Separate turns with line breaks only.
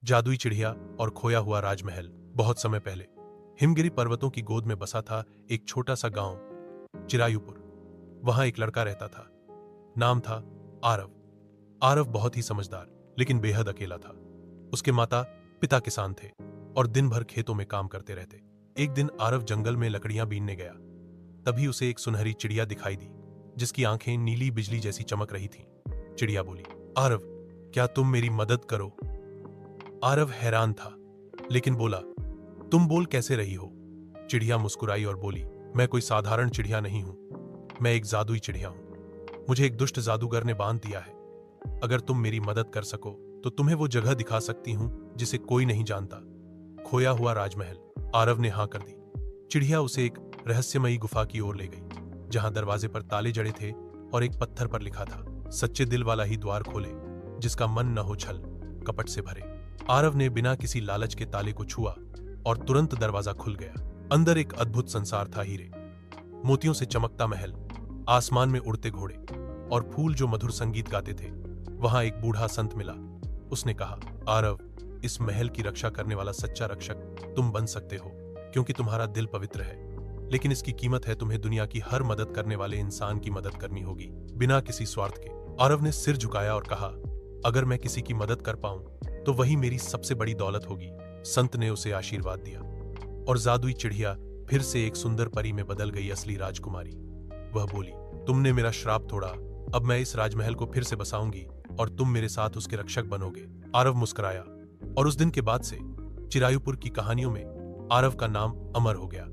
जादुई चिड़िया और खोया हुआ राजमहल। बहुत समय पहले हिमगिरी पर्वतों की गोद में बसा था एक छोटा सा गांव, चिरायुपुर। वहां एक लड़का रहता था। नाम था आरव। आरव बहुत ही समझदार लेकिन बेहद अकेला था। उसके माता पिता किसान थे और दिन भर खेतों में काम करते रहते। एक दिन आरव जंगल में लकड़ियां बीनने गया। तभी उसे एक सुनहरी चिड़िया दिखाई दी जिसकी आंखें नीली बिजली जैसी चमक रही थीं। चिड़िया बोली, आरव, क्या तुम मेरी मदद करो? आरव हैरान था लेकिन बोला, तुम बोल कैसे रही हो? चिड़िया मुस्कुराई और बोली, मैं कोई साधारण चिड़िया नहीं हूं, मैं एक जादुई चिड़िया हूं। मुझे एक दुष्ट जादूगर ने बांध दिया है। अगर तुम मेरी मदद कर सको तो तुम्हें वो जगह दिखा सकती हूं जिसे कोई नहीं जानता, खोया हुआ राजमहल। आरव ने हां कर दी। चिड़िया उसे एक रहस्यमयी गुफा की ओर ले गई जहां दरवाजे पर ताले जड़े थे और एक पत्थर पर लिखा था, सच्चे दिल वाला ही द्वार खोले, जिसका मन न हो छल कपट से भरे। आरव ने बिना किसी लालच के ताले को छुआ और तुरंत दरवाजा खुल गया। अंदर एक अद्भुत संसार था। हीरे मोतियों से चमकता महल, आसमान में उड़ते घोड़े और फूल जो मधुर संगीत गाते थे। वहां एक बूढ़ा संत मिला। उसने कहा, आरव, इस महल की रक्षा करने वाला सच्चा रक्षक तुम बन सकते हो क्योंकि तुम्हारा दिल पवित्र है। लेकिन इसकी कीमत है तुम्हें दुनिया की हर मदद करने वाले इंसान की मदद करनी होगी, बिना किसी स्वार्थ के। आरव ने सिर झुकाया और कहा, अगर मैं किसी की मदद कर पाऊं तो वही मेरी सबसे बड़ी दौलत होगी। संत ने उसे आशीर्वाद दिया और जादुई चिड़िया फिर से एक सुंदर परी में बदल गई, असली राजकुमारी। वह बोली, तुमने मेरा श्राप तोड़ा, अब मैं इस राजमहल को फिर से बसाऊंगी और तुम मेरे साथ उसके रक्षक बनोगे। आरव मुस्कुराया और उस दिन के बाद से चिरायुपुर की कहानियों में आरव का नाम अमर हो गया।